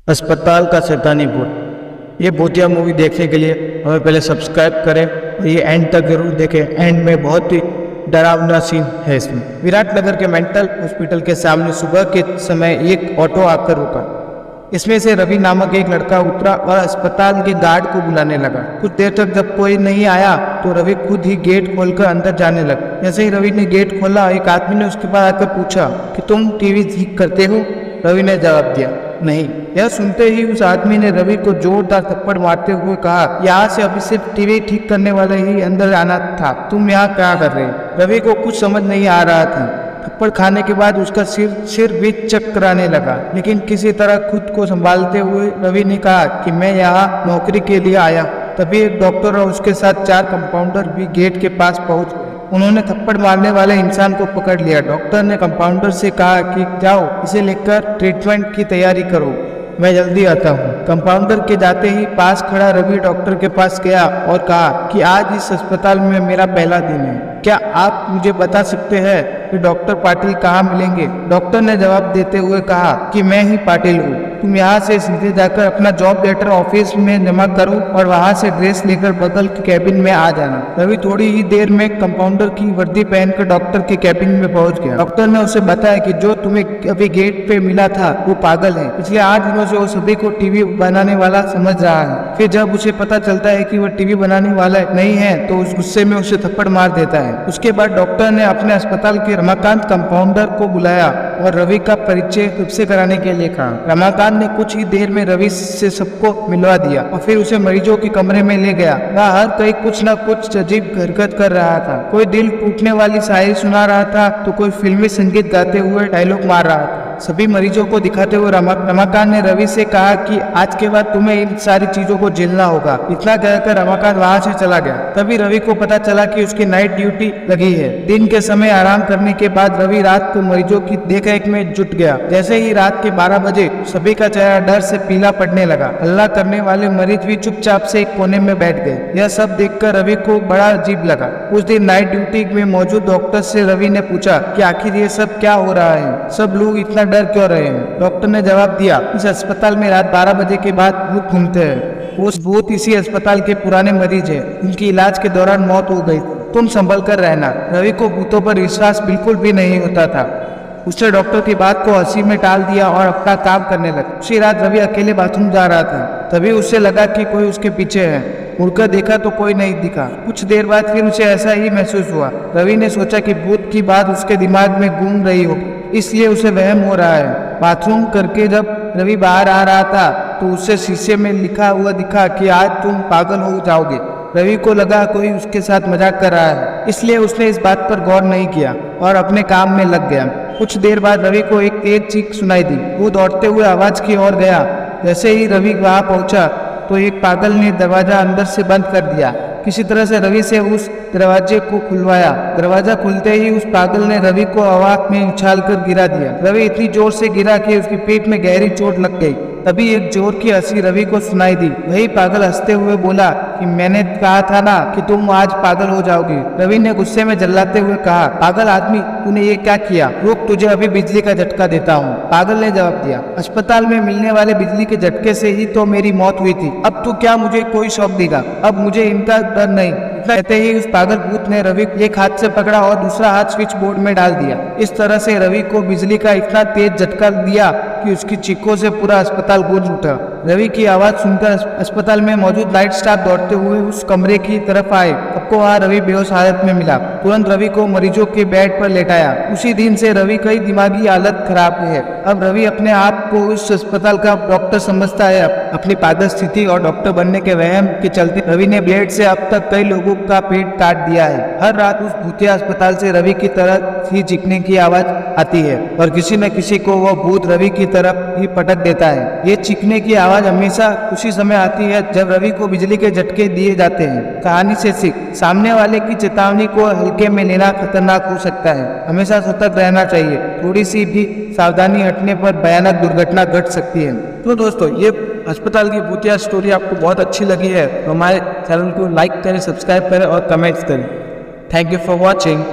अस्पताल का शैतानी भूत। ये भूतिया मूवी देखने के लिए हमें पहले सब्सक्राइब करें और ये एंड तक जरूर देखें। एंड में बहुत ही डरावना सीन है इसमें। विराटनगर के मेंटल हॉस्पिटल के सामने सुबह के समय एक ऑटो आकर रुका। इसमें से रवि नामक एक लड़का उतरा और अस्पताल के गार्ड को बुलाने लगा। कुछ देर तक जब कोई नहीं आया तो रवि खुद ही गेट खोलकर अंदर जाने लगा। जैसे ही रवि ने गेट खोला, एक आदमी ने उसके पास आकर पूछा कि तुम टीवी ठीक करते हो? रवि ने जवाब दिया, नहीं। यह सुनते ही उस आदमी ने रवि को जोरदार थप्पड़ मारते हुए कहा, यहाँ से अभी सिर्फ टीवी ठीक करने वाले ही अंदर आना था, तुम यहाँ क्या कर रहे हो? रवि को कुछ समझ नहीं आ रहा था। थप्पड़ खाने के बाद उसका सिर भी चकराने लगा, लेकिन किसी तरह खुद को संभालते हुए रवि ने कहा कि मैं यहाँ नौकरी के लिए आया। तभी एक डॉक्टर और उसके साथ 4 कंपाउंडर भी गेट के पास पहुंच गए। उन्होंने थप्पड़ मारने वाले इंसान को पकड़ लिया। डॉक्टर ने कंपाउंडर से कहा कि जाओ, इसे लेकर ट्रीटमेंट की तैयारी करो, मैं जल्दी आता हूँ। कंपाउंडर के जाते ही पास खड़ा रवि डॉक्टर के पास गया और कहा कि आज इस अस्पताल में मेरा पहला दिन है, क्या आप मुझे बता सकते हैं कि डॉक्टर पाटिल कहाँ मिलेंगे? डॉक्टर ने जवाब देते हुए कहा कि मैं ही पाटिल हूँ, तुम यहाँ से सीधे जाकर अपना जॉब लेटर ऑफिस में जमा करो और वहाँ से ड्रेस लेकर बगल के कैबिन में आ जाना। रवि थोड़ी ही देर में कंपाउंडर की वर्दी पहनकर डॉक्टर के कैबिन में पहुँच गया। डॉक्टर ने उसे बताया कि जो तुम्हें अभी गेट पे मिला था वो पागल है। पिछले 8 दिनों से वो सभी को टीवी बनाने वाला समझ रहा है। फिर जब उसे पता चलता है कि वो टीवी बनाने वाला नहीं है तो उस गुस्से में उसे थप्पड़ मार देता है। उसके बाद डॉक्टर ने अपने अस्पताल के रमाकांत कंपाउंडर को बुलाया और रवि का परिचय सबसे कराने के लिए कहा। रमाकांत ने कुछ ही देर में रवि से सबको मिलवा दिया और फिर उसे मरीजों के कमरे में ले गया। वह हर कहीं कुछ न कुछ अजीब हरकत कर रहा था। कोई दिल टूटने वाली शायरी सुना रहा था तो कोई फिल्मी संगीत गाते हुए डायलॉग मार रहा था। सभी मरीजों को दिखाते हुए रमाकांत ने रवि से कहा कि आज के बाद तुम्हें इन सारी चीजों को झेलना होगा। इतना कहकर रमाकांत वहां से चला गया। तभी रवि को पता चला कि उसकी नाइट ड्यूटी लगी है। दिन के समय आराम करने के बाद रवि रात को मरीजों की देखरेख में जुट गया। जैसे ही रात के 12 बजे सभी का चेहरा डर से पीला पड़ने लगा। हल्ला करने वाले मरीज भी चुपचाप से एक कोने में बैठ गए। यह सब देखकर रवि को बड़ा अजीब लगा। उस दिन नाइट ड्यूटी में मौजूद डॉक्टर से रवि ने पूछा कि आखिर ये सब क्या हो रहा है, सब लोग इतना डर क्यों रहे हैं? डॉक्टर ने जवाब दिया, इस अस्पताल में रात 12 बजे के बाद भूत घूमते हैं। वो भूत इसी अस्पताल के पुराने मरीज है, उनकी इलाज के दौरान मौत हो गई, तुम संभल कर रहना। रवि को भूतों पर विश्वास बिल्कुल भी नहीं होता था। उसने डॉक्टर की बात को हंसी में टाल दिया और अपना काम करने लगा। उसी रात रवि अकेले बाथरूम जा रहा था। तभी उसे लगा कि कोई उसके पीछे है। मुड़कर देखा तो कोई नहीं दिखा। कुछ देर बाद फिर उसे ऐसा ही महसूस हुआ। रवि ने सोचा कि भूत की बात उसके दिमाग में घूम रही हो, इसलिए उसे वहम हो रहा है। बाथरूम करके जब रवि बाहर आ रहा था तो उसे शीशे में लिखा हुआ दिखा कि आज तुम पागल हो जाओगे। रवि को लगा कोई उसके साथ मजाक कर रहा है, इसलिए उसने इस बात पर गौर नहीं किया और अपने काम में लग गया। कुछ देर बाद रवि को एक तेज चीख सुनाई दी। वो दौड़ते हुए आवाज की ओर गया। जैसे ही रवि वहां पहुंचा तो एक पागल ने दरवाजा अंदर से बंद कर दिया। किसी तरह से रवि से उस दरवाजे को खुलवाया। दरवाजा खुलते ही उस पागल ने रवि को हवा में उछालकर गिरा दिया। रवि इतनी जोर से गिरा कि उसकी पीठ में गहरी चोट लग गई। तभी एक जोर की हंसी रवि को सुनाई दी। वही पागल हंसते हुए बोला कि मैंने कहा था ना कि तुम आज पागल हो जाओगे। रवि ने गुस्से में जल्लाते हुए कहा, पागल आदमी, तूने ये क्या किया? रुक, तुझे अभी बिजली का झटका देता हूँ। पागल ने जवाब दिया, अस्पताल में मिलने वाले बिजली के झटके से ही तो मेरी मौत हुई थी। अब तू क्या मुझे कोई शौक देगा? अब मुझे इनका डर नहीं। कहते ही उस पागल भूत ने रवि एक हाथ से पकड़ा और दूसरा हाथ स्विच बोर्ड में डाल दिया। इस तरह से रवि को बिजली का इतना तेज झटका दिया कि उसकी चीखों से पूरा अस्पताल गूंज उठा। रवि की आवाज सुनकर अस्पताल में मौजूद लाइट स्टाफ दौड़ते हुए उस कमरे की तरफ आए। सबको वहां रवि बेहोश हालत में मिला। तुरंत रवि को मरीजों के बेड पर लेटाया। उसी दिन से रवि की दिमागी हालत खराब है। अब रवि अपने आप को उस अस्पताल का डॉक्टर समझता है। अपनी पागल स्थिति और डॉक्टर बनने के वहम के चलते रवि ने ब्लेड से अब तक कई लोगों का पेट काट दिया है। हर रात उस भूतिया अस्पताल से रवि की तरफ ही चीखने की आवाज आती है और किसी न किसी को वह भूत रवि की तरफ ही पटक देता है। ये चीखने की आवाज हमेशा उसी समय आती है जब रवि को बिजली के झटके दिए जाते हैं। कहानी से सीख, सामने वाले की चेतावनी को हल्के में लेना खतरनाक हो सकता है। हमेशा सतर्क रहना चाहिए। थोड़ी सी भी सावधानी हटने पर भयानक दुर्घटना घट सकती है। तो दोस्तों, ये अस्पताल की भूतिया स्टोरी आपको बहुत अच्छी लगी है तो हमारे चैनल को लाइक करें, सब्सक्राइब करें और कमेंट्स करें। Thank you for watching.